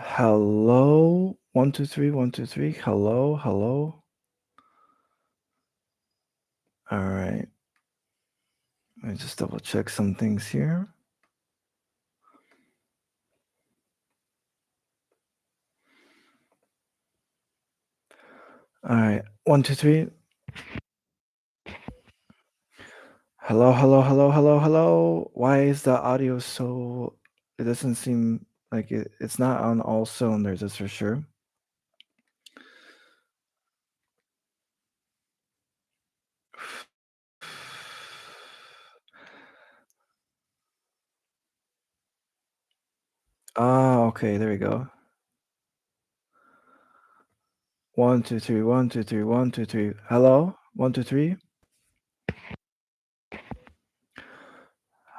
Hello, 1 2 3 1 2 3. Hello, hello. All right. Let me just double check some things here. All right. 1 2 3. Hello, hello, hello, hello, hello. Why is the audio so? It doesn't seem like it's not on all cylinders. That's for sure. Ah, okay. There we go. 1 2 3 1 2 3 1 2 3. Hello. 1 2 3.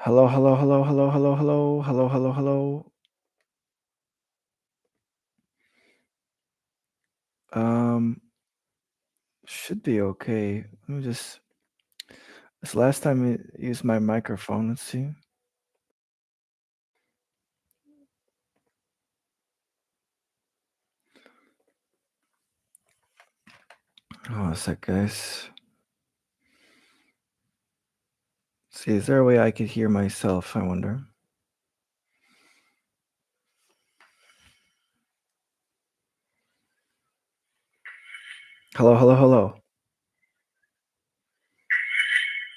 Hello, hello, hello, hello, hello, hello, hello, hello, hello. Um, should be okay. Let me just. This last time I used my microphone. Let's see. Oh, a sec, guys. See, is there a way I could hear myself? I wonder. Hello, hello, hello.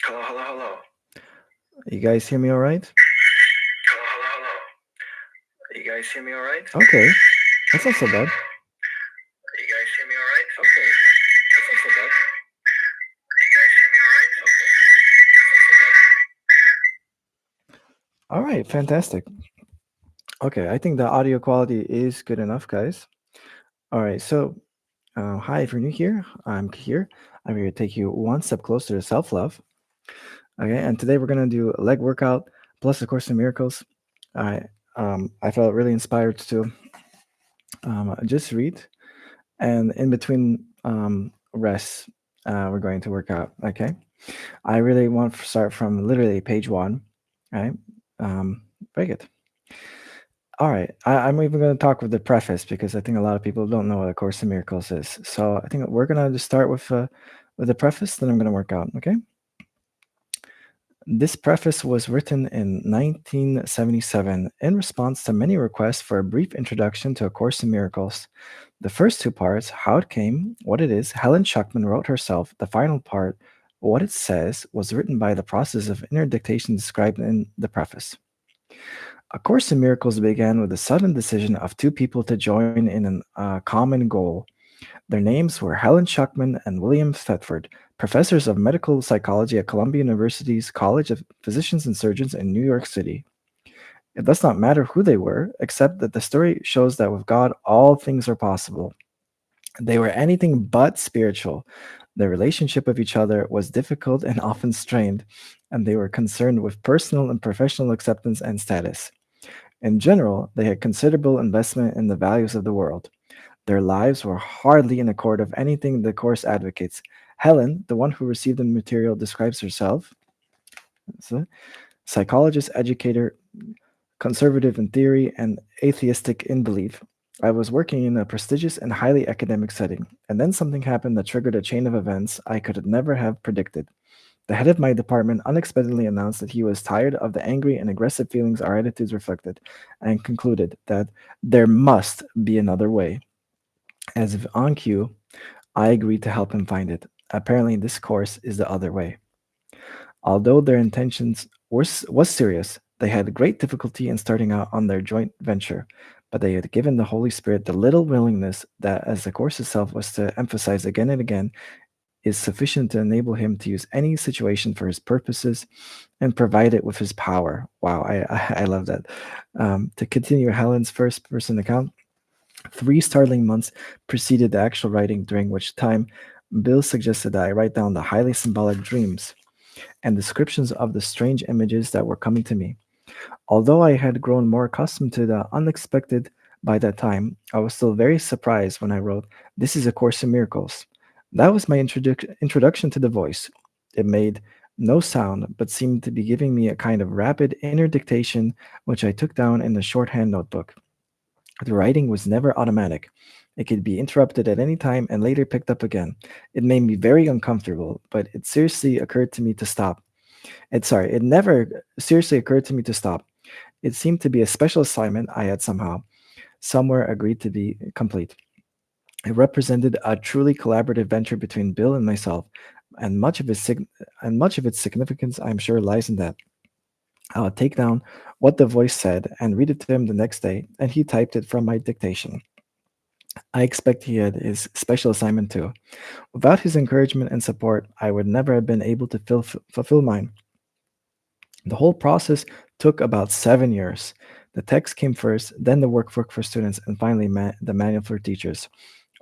Hello, hello, hello. You guys hear me all right? Hello, hello, hello. You guys hear me all right? Okay. That's not so bad. You guys hear me all right? Okay. That's not so bad. You guys hear me all right? Okay. All right, fantastic. Okay, I think the audio quality is good enough, guys. All right, so hi, if you're new here, I'm Cahir. I'm here to take you one step closer to self love. Okay, and today we're gonna do a leg workout plus a Course in Miracles. I felt really inspired to just read, and in between rests, we're going to work out. Okay, I really want to start from literally page one. Right, very good. All right, I'm even going to talk with the preface because I think a lot of people don't know what a Course in Miracles is. So I think we're gonna just start with the preface, then I'm gonna work out. Okay. This preface was written in 1977 in response to many requests for a brief introduction to A Course in Miracles. The first two parts, how it came, what it is, Helen Schuckman wrote herself. The final part, what it says, was written by the process of inner dictation described in the preface. A Course in Miracles began with the sudden decision of two people to join in a common goal. Their names were Helen Schuckman and William Thetford, professors of medical psychology at Columbia University's College of Physicians and Surgeons in New York City. It does not matter who they were, except that the story shows that with God all things are possible. They were anything but spiritual. Their relationship with each other was difficult and often strained, and they were concerned with personal and professional acceptance and status. In general, they had considerable investment in the values of the world. Their lives were hardly in accord of anything the Course advocates. Helen, the one who received the material, describes herself as a psychologist, educator, conservative in theory, and atheistic in belief. I was working in a prestigious and highly academic setting, and then something happened that triggered a chain of events I could never have predicted. The head of my department unexpectedly announced that he was tired of the angry and aggressive feelings our attitudes reflected, and concluded that there must be another way. As if on cue, I agreed to help him find it. Apparently, this course is the other way. Although their intentions was serious, they had great difficulty in starting out on their joint venture, but they had given the Holy Spirit the little willingness that, as the course itself was to emphasize again and again, is sufficient to enable him to use any situation for his purposes and provide it with his power. Wow, I love that. To continue Helen's first person account, 3 startling months preceded the actual writing, during which time Bill suggested that I write down the highly symbolic dreams and descriptions of the strange images that were coming to me. Although I had grown more accustomed to the unexpected by that time, I was still very surprised when I wrote, "This is A Course in Miracles." That was my introduction to the voice. It made no sound, but seemed to be giving me a kind of rapid inner dictation, which I took down in a shorthand notebook. The writing was never automatic. It could be interrupted at any time and later picked up again. It made me very uncomfortable, but it seriously occurred to me to stop. It never seriously occurred to me to stop. It seemed to be a special assignment I had somehow, somewhere agreed to be complete. It represented a truly collaborative venture between Bill and myself, and much of its significance, I'm sure, lies in that. I would take down what the voice said and read it to him the next day, and he typed it from my dictation. I expect he had his special assignment too. Without his encouragement and support, I would never have been able to fulfill mine. The whole process took about 7 years. The text came first, then the workbook for students, and finally the manual for teachers.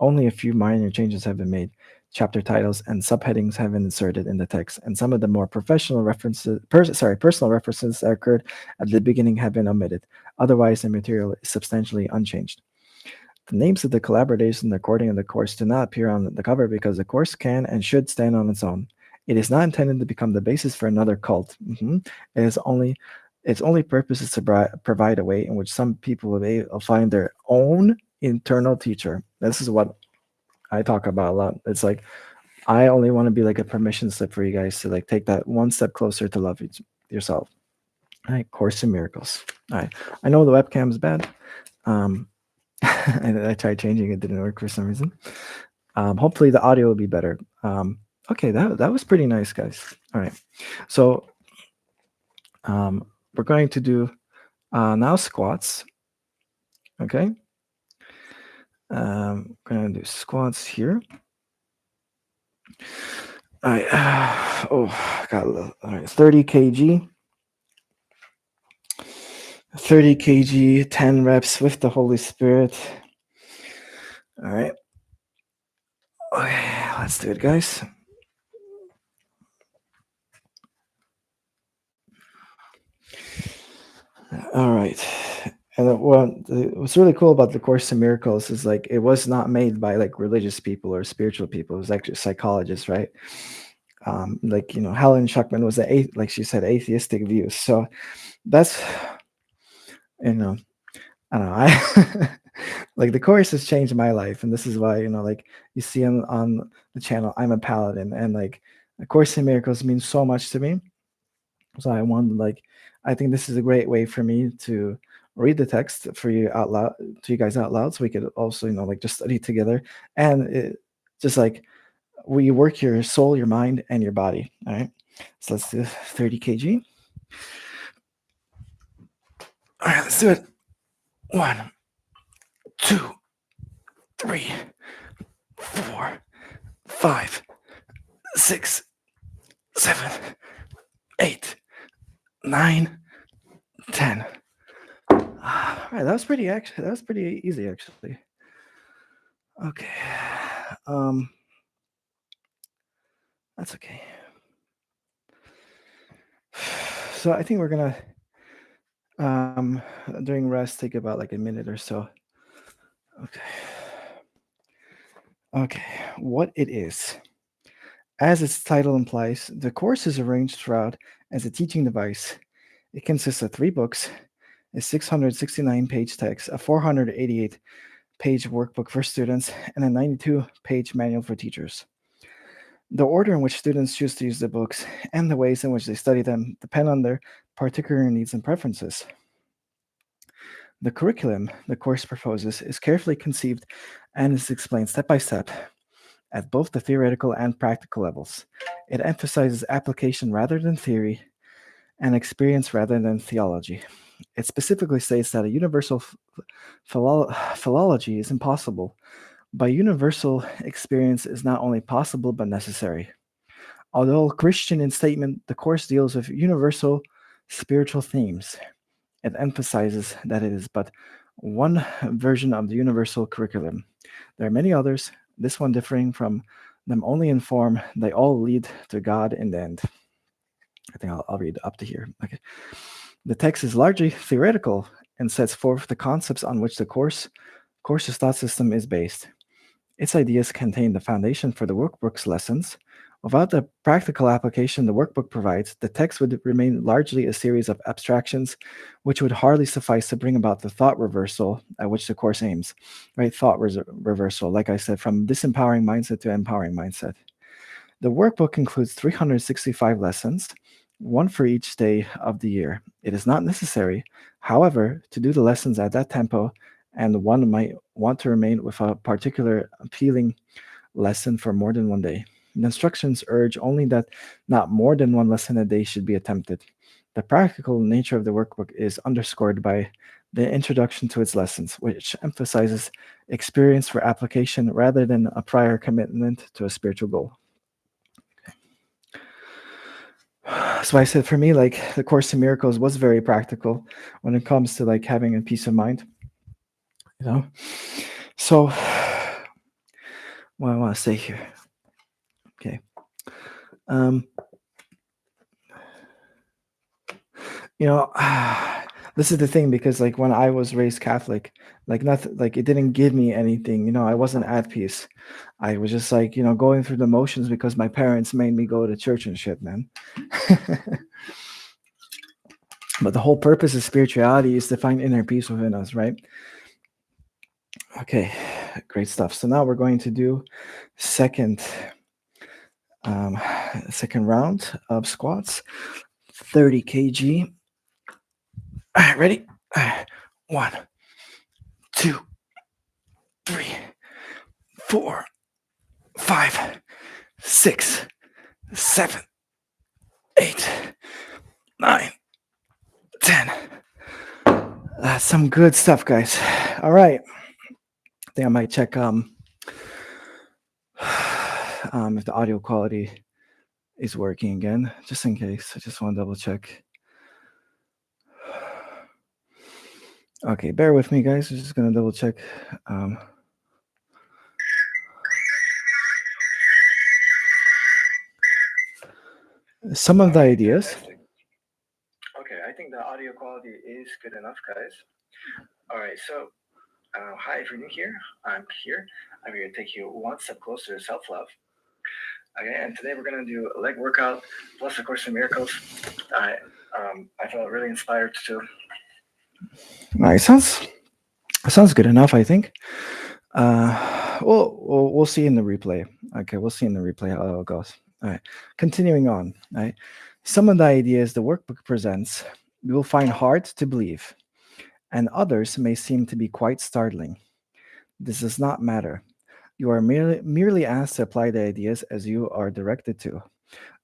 Only a few minor changes have been made. Chapter titles and subheadings have been inserted in the text, and some of the more personal references that occurred at the beginning have been omitted. Otherwise, the material is substantially unchanged. The names of the collaborators in the recording of the course do not appear on the cover because the course can and should stand on its own. It is not intended to become the basis for another cult. It is only its only purpose is to provide a way in which some people will find their own internal teacher. This is what I talk about a lot. It's like I only want to be like a permission slip for you guys to like take that one step closer to love yourself. All right, Course in Miracles. All right, I know the webcam is bad. Um, and I tried changing it, didn't work for some reason. Hopefully the audio will be better. Okay, that was pretty nice, guys. All right, so we're going to do now squats. Okay, we're going to do squats here. All right. Got a little. All right, 30 kg. 30 kg, 10 reps with the Holy Spirit. All right. Okay, let's do it, guys. All right. And what's really cool about the Course in Miracles is like it was not made by like religious people or spiritual people. It was actually psychologists, right? Like Helen Schuckman was like she said, atheistic views. So that's you know, I don't know. I like the course has changed my life, and this is why like you see on the channel, I'm a paladin, and like the Course in Miracles means so much to me. So I think this is a great way for me to read the text for you out loud to you guys out loud, so we could also like just study together, and just like we work your soul, your mind, and your body. All right, so let's do 30 kg. All right, let's do it. 1, 2, 3, 4, 5, 6, 7, 8, 9, 10. All right, that was pretty easy actually. Okay. That's okay. So I think we're gonna during rest take about like a minute or so. Okay. Okay. What it is. As its title implies, the course is arranged throughout as a teaching device. It consists of 3 books, a 669-page text, a 488-page workbook for students, and a 92-page manual for teachers. The order in which students choose to use the books and the ways in which they study them depend on their particular needs and preferences. The curriculum the course proposes is carefully conceived and is explained step by step at both the theoretical and practical levels. It emphasizes application rather than theory and experience rather than theology. It specifically states that a universal philology is impossible. By universal experience is not only possible but necessary. Although Christian in statement, the course deals with universal spiritual themes. It emphasizes that it is but one version of the universal curriculum. There are many others, this one differing from them only in form. They all lead to God in the end. I think I'll read up to here. Okay. The text is largely theoretical and sets forth the concepts on which the course's thought system is based. Its ideas contain the foundation for the workbook's lessons, Without the practical application the workbook provides, the text would remain largely a series of abstractions, which would hardly suffice to bring about the thought reversal at which the course aims. Right? Reversal, like I said, from disempowering mindset to empowering mindset. The workbook includes 365 lessons, one for each day of the year. It is not necessary, however, to do the lessons at that tempo, and one might want to remain with a particular appealing lesson for more than one day. The instructions urge only that not more than one lesson a day should be attempted. The practical nature of the workbook is underscored by the introduction to its lessons, which emphasizes experience for application rather than a prior commitment to a spiritual goal. So I said for me, like the Course in Miracles was very practical when it comes to like having a peace of mind, you know. So what I want to say here, okay. Um, you know, this is the thing because like when I was raised Catholic, like nothing, like it didn't give me anything. You know, I wasn't at peace. I was just like going through the motions because my parents made me go to church and shit, man. But the whole purpose of spirituality is to find inner peace within us, right? Okay, great stuff. So now we're going to do second second round of squats, 30 kg. All right, ready? 1, 2, 3, 4, 5, 6, 7, 8, 9, 10. That's some good stuff, guys. All right. I think I might check if the audio quality is working again, just in case. I just want to double check. Okay, bear with me, guys. I'm just gonna double check. Some of the ideas. Okay, I think the audio quality is good enough, guys. All right, so hi, if you're new here, I'm here. I'm here to take you one step closer to self-love. Okay, and today we're gonna do a leg workout plus A Course in Miracles. I felt really inspired to. All right, sounds good enough, I think. We'll see in the replay. Okay, we'll see in the replay how it goes. All right, continuing on. All right, some of the ideas the workbook presents you will find hard to believe, and others may seem to be quite startling. This does not matter. You are merely asked to apply the ideas as you are directed to.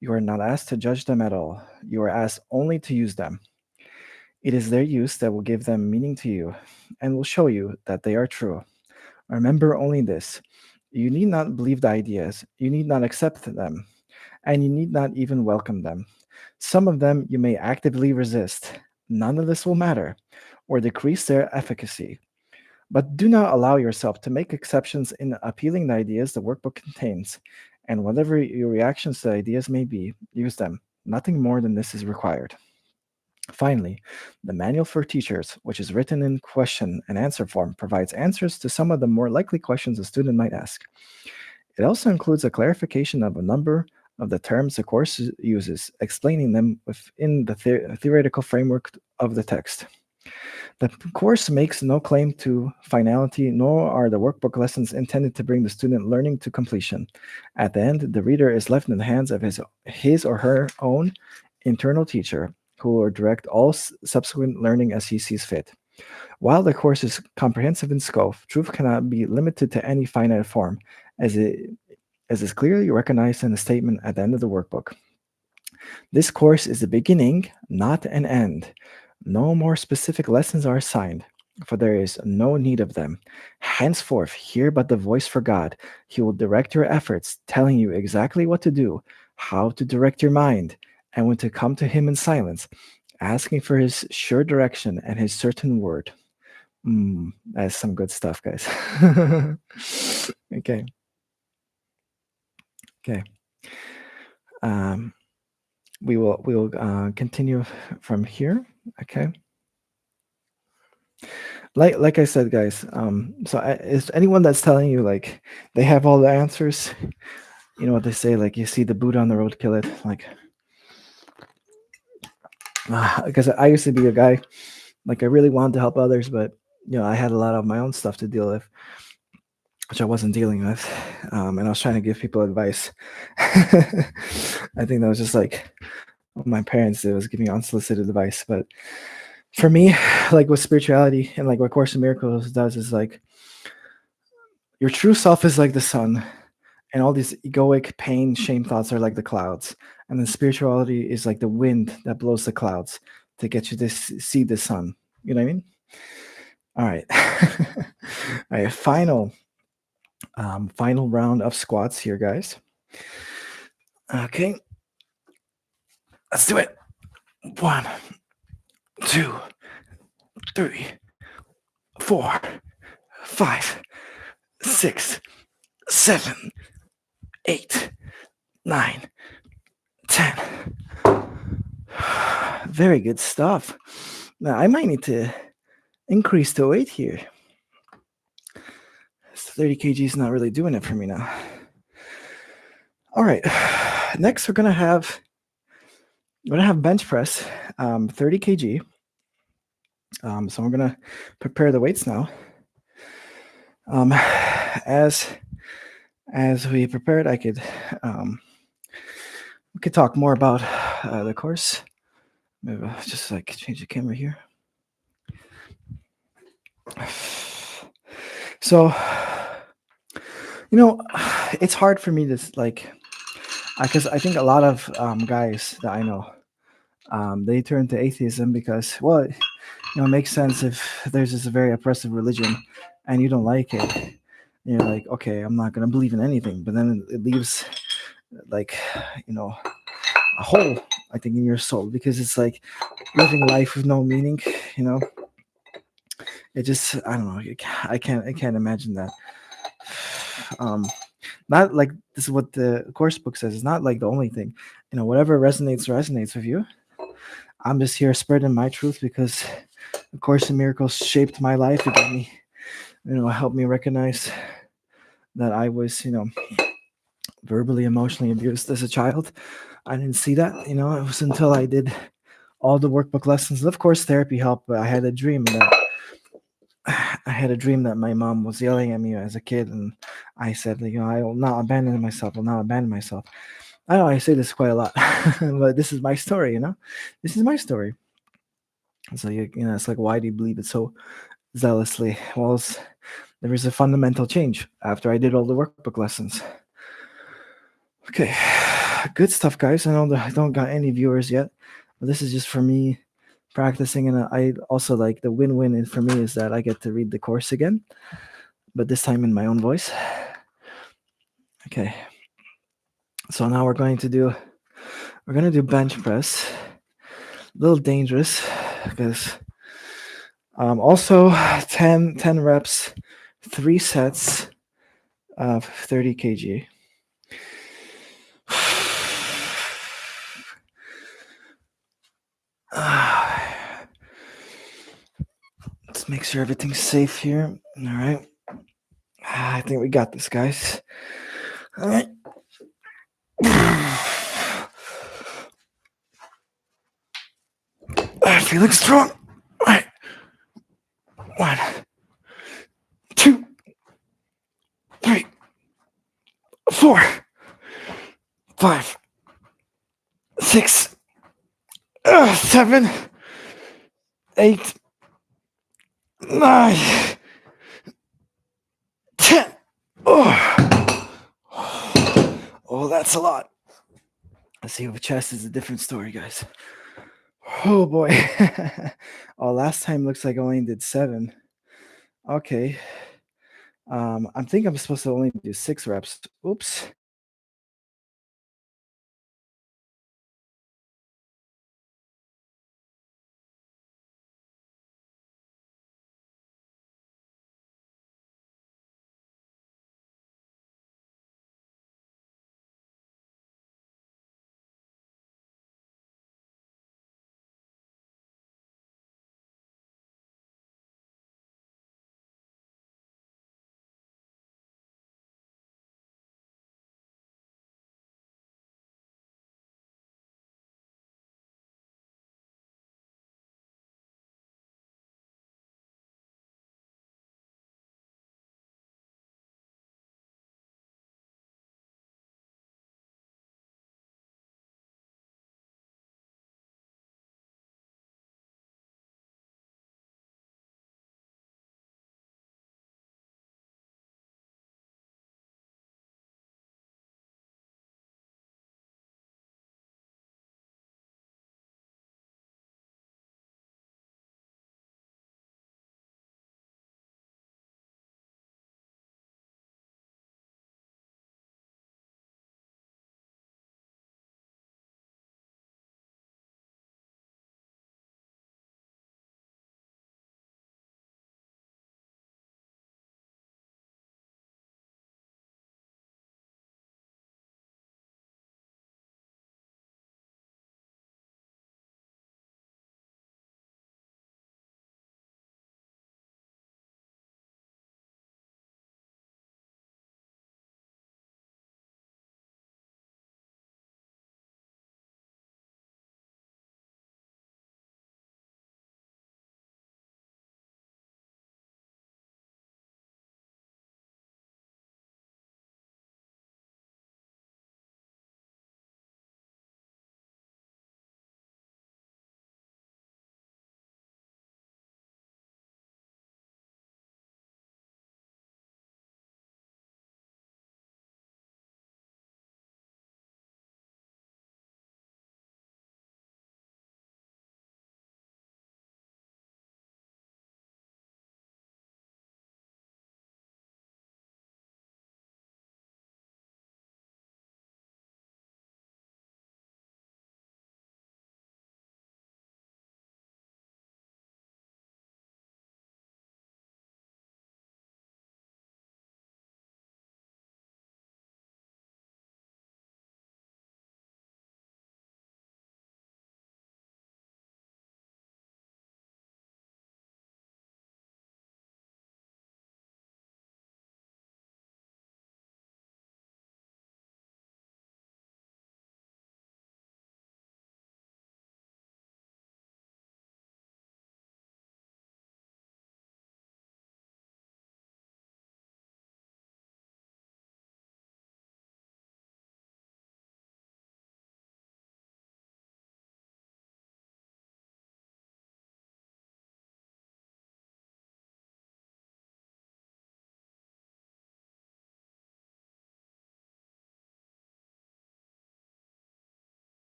You are not asked to judge them at all. You are asked only to use them. It is their use that will give them meaning to you and will show you that they are true. Remember only this: you need not believe the ideas, you need not accept them, and you need not even welcome them. Some of them you may actively resist. None of this will matter or decrease their efficacy. But do not allow yourself to make exceptions in appealing the ideas the workbook contains. And whatever your reactions to the ideas may be, use them. Nothing more than this is required. Finally, the Manual for Teachers, which is written in question and answer form, provides answers to some of the more likely questions a student might ask. It also includes a clarification of a number of the terms the course uses, explaining them within the theoretical framework of the text. The course makes no claim to finality, nor are the workbook lessons intended to bring the student learning to completion. At the end, the reader is left in the hands of his or her own internal teacher, who will direct all subsequent learning as he sees fit. While the course is comprehensive in scope, truth cannot be limited to any finite form, as is clearly recognized in the statement at the end of the workbook. This course is the beginning, not an end. No more specific lessons are assigned, for there is no need of them. Henceforth, hear but the voice for God. He will direct your efforts, telling you exactly what to do, how to direct your mind, and when to come to Him in silence, asking for His sure direction and His certain word. That's some good stuff, guys. Okay. Okay. We will continue from here. Okay. Like I said, guys. So is anyone that's telling you like they have all the answers? You know what they say, like you see the Buddha on the road, kill it. Like, because I used to be a guy, like I really wanted to help others, but I had a lot of my own stuff to deal with, which I wasn't dealing with, and I was trying to give people advice. I think that was just like what my parents did, was giving unsolicited advice. But for me, like with spirituality and like what Course in Miracles does is like your true self is like the sun, and all these egoic pain, shame thoughts are like the clouds, and then spirituality is like the wind that blows the clouds to get you to see the sun. You know what I mean? All right. All right. Final round of squats here, guys. Okay. Let's do it. 1, 2, 3, 4, 5, 6, 7, 8, 9, 10. Very good stuff. Now I might need to increase the weight here. 30 kg is not really doing it for me now. All right. Next, we're gonna have bench press, 30 kg. So we're gonna prepare the weights now. As we prepared, we could talk more about the course. Maybe I'll just like change the camera here. So, it's hard for me to like, because I think a lot of guys that I know, they turn to atheism because, well, it makes sense if there's this very oppressive religion and you don't like it. You're like, okay, I'm not gonna believe in anything. But then it leaves like, a hole, I think, in your soul, because it's like living life with no meaning. It just, I don't know. I can't imagine that. Not like this is what the course book says. It's not like the only thing. Whatever resonates with you. I'm just here spreading my truth because the Course in Miracles shaped my life. It gave me, helped me recognize that I was, verbally, emotionally abused as a child. I didn't see that, it was until I did all the workbook lessons. And of course, therapy helped, but I had a dream that my mom was yelling at me as a kid, and I said, I will not abandon myself. I know I say this quite a lot, but this is my story, This is my story. So, it's like, why do you believe it so zealously? Well, there was a fundamental change after I did all the workbook lessons. Okay, good stuff, guys. I know that I don't got any viewers yet, but this is just for me practicing, and I also like the win-win for me is that I get to read the course again, but this time in my own voice. Okay, so now we're gonna do bench press. A little dangerous because also 10 reps, 3 sets of 30 kg. Let's make sure everything's safe here. All right. I think we got this, guys. All right. Feeling strong. All right. 1, 2, 3, 4, 5, 6, 7, 8, 9, 10. Oh, that's a lot. Let's see, with chest is a different story, guys. Oh boy. Oh, last time looks like I only did 7. Okay. I think I'm supposed to only do 6 reps. Oops.